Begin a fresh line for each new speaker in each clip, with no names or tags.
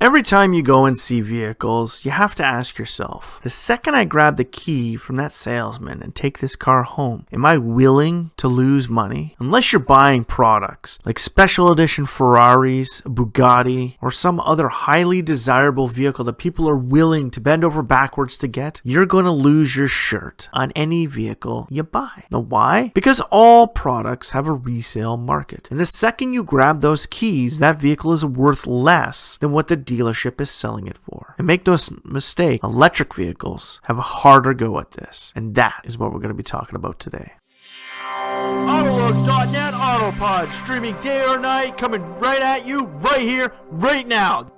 Every time you go and see vehicles, you have to ask yourself, the second I grab the key from that salesman and take this car home, am I willing to lose money? Unless you're buying products like special edition Ferraris, Bugatti, or some other highly desirable vehicle that people are willing to bend over backwards to get, you're going to lose your shirt on any vehicle you buy. Now why? Because all products have a resale market. And the second you grab those keys, that vehicle is worth less than what the dealership is selling it for. And make no mistake, electric vehicles have a harder go at this. And that is what we're going to be talking about today. AutoLooks.net Autopod, streaming day or night, coming right at you, right here, right now.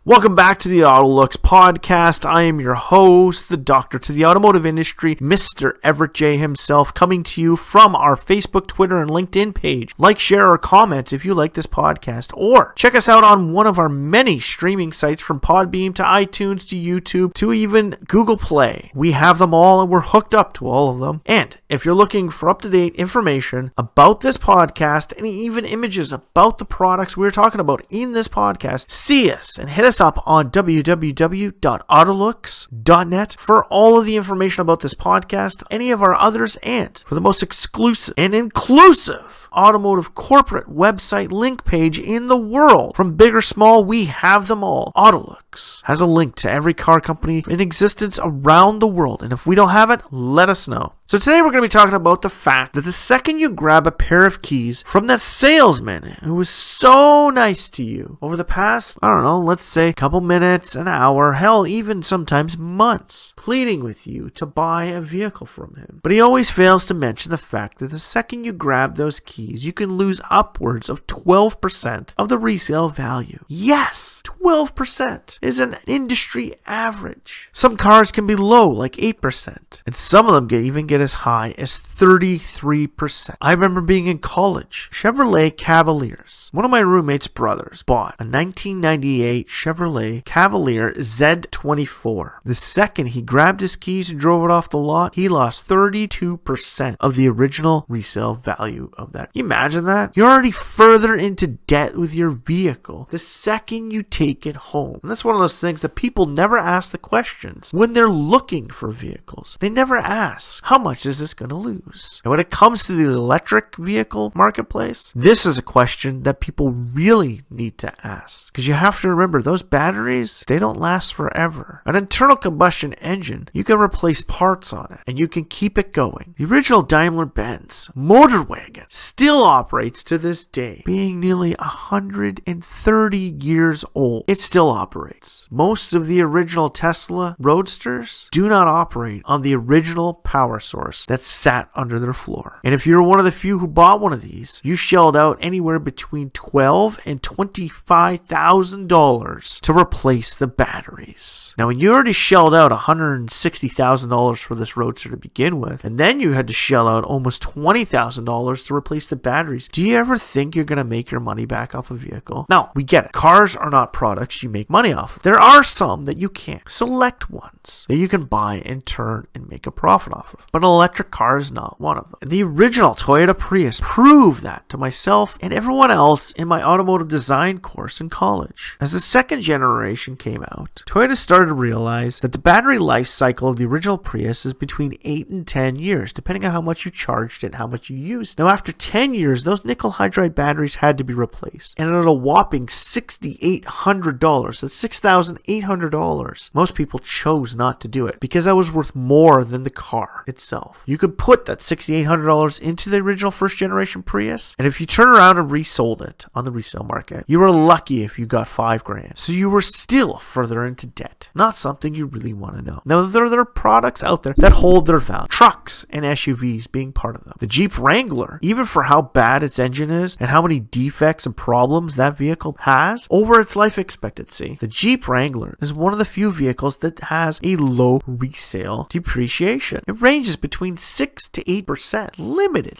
Welcome back to the AutoLooks podcast. I am your host, the doctor to the automotive industry, Mr. Everett J himself, coming to you from our Facebook, Twitter, and LinkedIn page. Like, share, or comment if you like this podcast, or check us out on one of our many streaming sites from Podbeam to iTunes to YouTube to even Google Play. We have them all and we're hooked up to all of them. And if you're looking for up-to-date information about this podcast and even images about the products we're talking about in this podcast, see us and hit us up on www.autolooks.net for all of the information about this podcast, any of our others, and for the most exclusive and inclusive automotive corporate website link page in the world. From big or small, we have them all. AutoLooks has a link to every car company in existence around the world, and if we don't have it, let us know. So today we're going to be talking about the fact that the second you grab a pair of keys from that salesman who was so nice to you over the past, let's say a couple minutes, an hour, hell, even sometimes months, pleading with you to buy a vehicle from him. But he always fails to mention the fact that the second you grab those keys, you can lose upwards of 12% of the resale value. Yes, 12% is an industry average. Some cars can be low, like 8%, and some of them get as high as 33%. I remember being in college. Chevrolet Cavaliers. One of my roommate's brothers bought a 1998 Chevrolet Cavalier Z24. The second he grabbed his keys and drove it off the lot, he lost 32% of the original resale value of that. Can you imagine that? You're already further into debt with your vehicle the second you take it home. And that's one of those things that people never ask the questions when they're looking for vehicles. They never ask, how much is this going to lose? And when it comes to the electric vehicle marketplace, this is a question that people really need to ask. Because you have to remember, those batteries, they don't last forever. An internal combustion engine, you can replace parts on it and you can keep it going. The original Daimler-Benz motor wagon still operates to this day, being nearly 130 years old. It still operates. Most of the original Tesla Roadsters do not operate on the original power source that sat under their floor. And if you're one of the few who bought one of these, you shelled out anywhere between $12,000 and $25,000 to replace the batteries. Now, when you already shelled out $160,000 for this Roadster to begin with, and then you had to shell out almost $20,000 to replace the batteries, do you ever think you're going to make your money back off a vehicle? Now, we get it. Cars are not products you make money off of. There are some that you can't. Select ones that you can buy and turn and make a profit off of. But an electric car is not one of them. And the original Toyota Prius proved that to myself and everyone else in my automotive design course in college. As the second generation came out, Toyota started to realize that the battery life cycle of the original Prius is between 8 and 10 years, depending on how much you charged it and how much you used. Now, after 10 years, those nickel hydride batteries had to be replaced. And at a whopping $6,800, that's $6,800, most people chose not to do it because that was worth more than the car itself. You could put that $6,800 into the original first generation Prius, and if you turn around and resold it on the resale market, you were lucky if you got $5,000. So you were still further into debt. Not something you really want to know. Now, there are products out there that hold their value. Trucks and SUVs being part of them. The Jeep Wrangler, even for how bad its engine is and how many defects and problems that vehicle has over its life expectancy, the Jeep Wrangler is one of the few vehicles that has a low resale depreciation. It ranges between 6 to 8%. Limited,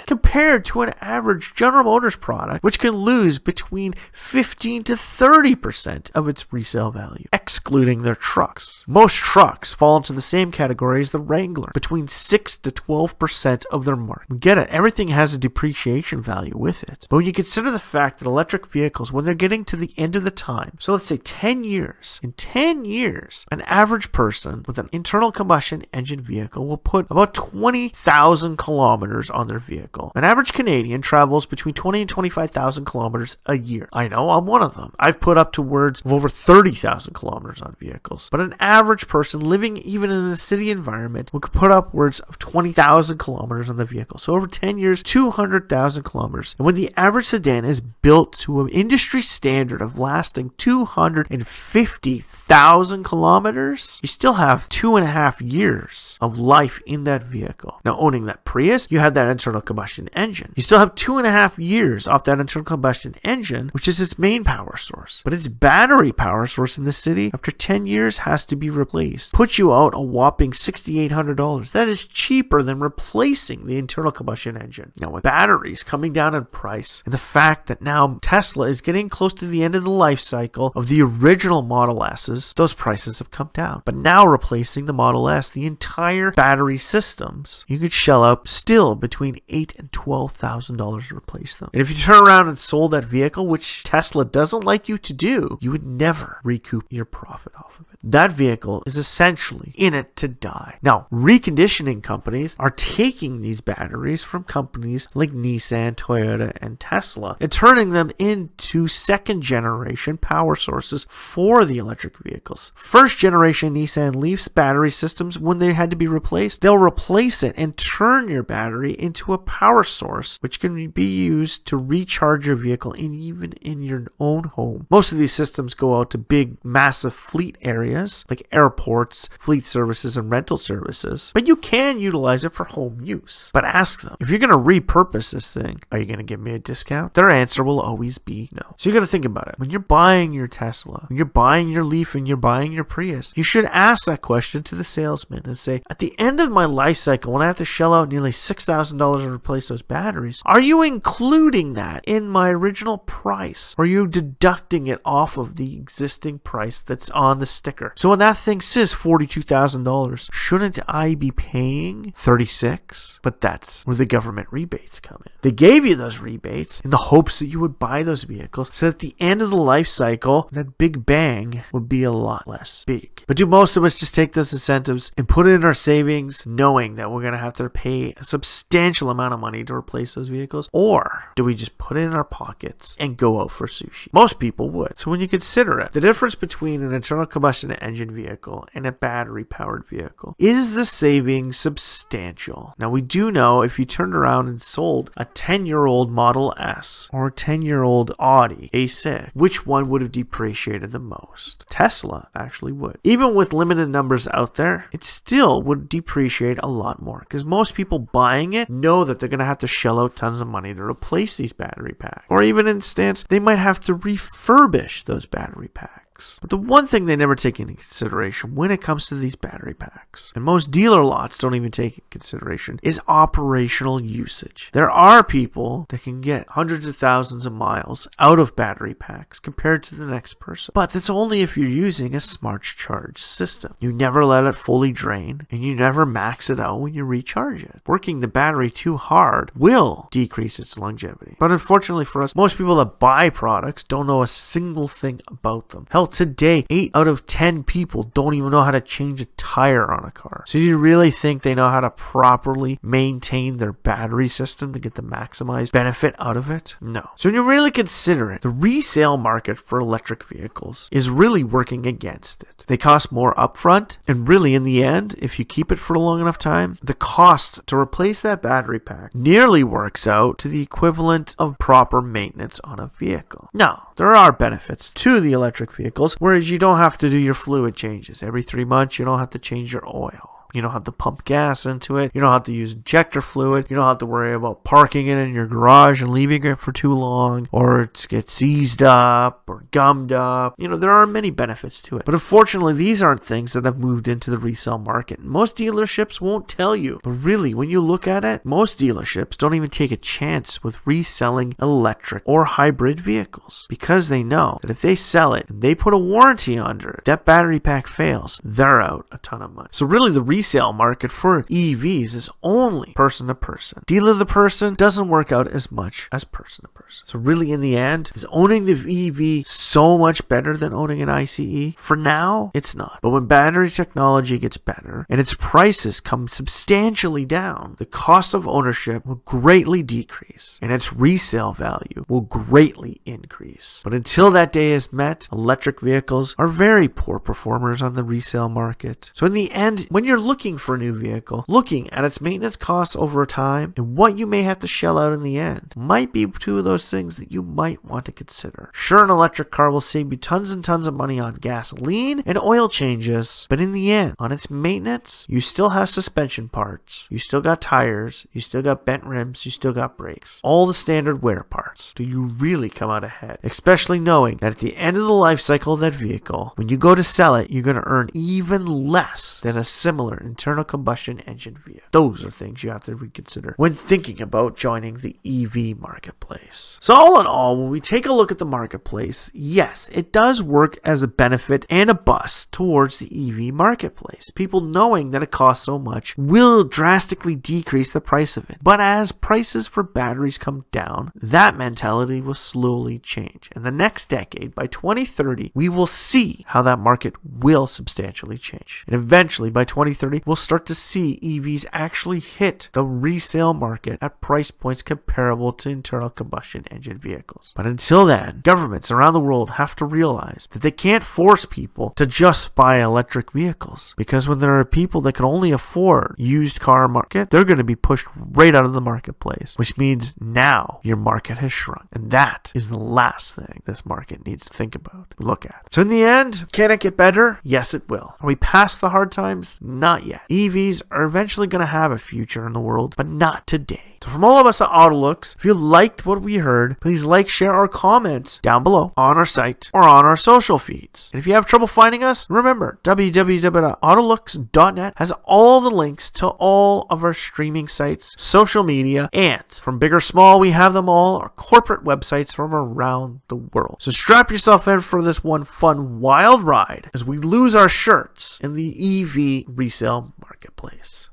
compared to an average General Motors product, which can lose between 15 to 30% of its resale value, excluding their trucks. Most trucks fall into the same category as the Wrangler, between 6 to 12% of their market. Get it, everything has a depreciation value with it. But when you consider the fact that electric vehicles, when they're getting to the end of the time, so let's say 10 years, in 10 years, an average person with an internal combustion engine vehicle will put about 20,000 kilometers on their vehicle. An average Canadian travels between 20 and 25,000 kilometers a year. I know, I'm one of them. I've put up to words of over 30,000 kilometers on vehicles. But an average person living even in a city environment will put upwards of 20,000 kilometers on the vehicle. So over 10 years, 200,000 kilometers. And when the average sedan is built to an industry standard of lasting 250,000 kilometers, you still have 2.5 years of life in that vehicle. Now, owning that Prius, you have that internal combustion engine. You still have 2.5 years off that internal combustion engine, which is its main power source. But its battery power source in the city, after 10 years, has to be replaced. Puts you out a whopping $6,800. That is cheaper than replacing the internal combustion engine. Now, with batteries coming down in price, and the fact that now Tesla is getting close to the end of the life cycle of the original Model S's, those prices have come down. But now replacing the Model S, the entire battery systems, you could shell out still between $8,000 and $12,000 to replace them. And if you turn around and sold that vehicle, which Tesla doesn't like you to do, you would never recoup your profit off of it. That vehicle is essentially in it to die. Now, reconditioning companies are taking these batteries from companies like Nissan, Toyota, and Tesla and turning them into second generation power sources for the electric vehicles. First generation Nissan Leafs battery systems, when they had to be replaced, they'll replace it and turn your battery into a power source which can be used to recharge your vehicle even in your own home. Most of these systems go out to big, massive fleet areas like airports, fleet services, and rental services, but you can utilize it for home use. But ask them, if you're going to repurpose this thing, are you going to give me a discount? Their answer will always be no. So you got to think about it. When you're buying your Tesla, when you're buying your Leaf, and you're buying your Prius, you should ask that question to the salesman and say, at the end of my life cycle, when I have to shell out nearly $6,000 to replace those batteries, are you including that in my original price? Or are you deducting it off of the existing price that's on the sticker? So when that thing says $42,000, shouldn't I be paying $36,000? But that's where the government rebates come in. They gave you those rebates in the hopes that you would buy those vehicles so that at the end of the life cycle, that big bang would be a lot less big. But do most of us just take those incentives and put it in our savings knowing that we're going to have to pay a substantial amount of money to replace those vehicles? Or do we just put it in our pockets and go out for sushi? Most people would. So when you consider it, the difference between an internal combustion engine vehicle and a battery powered vehicle, is the savings substantial? Now, we do know if you turned around and sold a 10-year-old Model S or a 10-year-old Audi A6, which one would have depreciated the most? Tesla actually would. Even with limited numbers out there, it still would depreciate a lot more because most people buying it know that they're going to have to shell out tons of money to replace these battery packs. Or even in instance, they might have to refurbish those battery packs. But the one thing they never take into consideration when it comes to these battery packs, and most dealer lots don't even take into consideration, is operational usage. There are people that can get hundreds of thousands of miles out of battery packs compared to the next person. But that's only if you're using a smart charge system. You never let it fully drain, and you never max it out when you recharge it. Working the battery too hard will decrease its longevity. But unfortunately for us, most people that buy products don't know a single thing about them. Hell, today, 8 out of 10 people don't even know how to change a tire on a car. So do you really think they know how to properly maintain their battery system to get the maximized benefit out of it? No. So when you really consider it, the resale market for electric vehicles is really working against it. They cost more upfront, and really in the end, if you keep it for a long enough time, the cost to replace that battery pack nearly works out to the equivalent of proper maintenance on a vehicle. Now, there are benefits to the electric vehicles, whereas you don't have to do your fluid changes. Every 3 months, you don't have to change your oil. You don't have to pump gas into it. You don't have to use injector fluid. You don't have to worry about parking it in your garage and leaving it for too long, or to get seized up or gummed up. There are many benefits to it. But unfortunately, these aren't things that have moved into the resale market. Most dealerships won't tell you. But really, when you look at it, most dealerships don't even take a chance with reselling electric or hybrid vehicles, because they know that if they sell it and they put a warranty under it, that battery pack fails, they're out a ton of money. So really, the resale market for EVs is only person to person. Dealer to person doesn't work out as much as person to person. So really, in the end, is owning the EV so much better than owning an ICE? For now, it's not. But when battery technology gets better and its prices come substantially down, the cost of ownership will greatly decrease and its resale value will greatly increase. But until that day is met, electric vehicles are very poor performers on the resale market. So in the end, when you're looking for a new vehicle, looking at its maintenance costs over time and what you may have to shell out in the end might be two of those things that you might want to consider. Sure, an electric car will save you tons and tons of money on gasoline and oil changes, but in the end, on its maintenance, you still have suspension parts, you still got tires, you still got bent rims, you still got brakes, all the standard wear parts. Do you really come out ahead? Especially knowing that at the end of the life cycle of that vehicle, when you go to sell it, you're going to earn even less than a similar internal combustion engine vehicle. Those are things you have to reconsider when thinking about joining the EV marketplace. So all in all, when we take a look at the marketplace, yes, it does work as a benefit and a bust towards the EV marketplace. People knowing that it costs so much will drastically decrease the price of it. But as prices for batteries come down, that mentality will slowly change. In the next decade, by 2030, we will see how that market will substantially change. And eventually, by 2030, we'll start to see EVs actually hit the resale market at price points comparable to internal combustion engine vehicles. But until then, governments around the world have to realize that they can't force people to just buy electric vehicles, because when there are people that can only afford used car market, they're going to be pushed right out of the marketplace, which means now your market has shrunk. And that is the last thing this market needs to think about, look at. So in the end, can it get better? Yes, it will. Are we past the hard times? Not yet. EVs are eventually going to have a future in the world, but not today. So from all of us at AutoLooks, if you liked what we heard, please like, share, or comment down below on our site or on our social feeds. And if you have trouble finding us, remember, www.autolooks.net has all the links to all of our streaming sites, social media, and from big or small, we have them all, our corporate websites from around the world. So strap yourself in for this one fun, wild ride as we lose our shirts in the EV resale marketplace.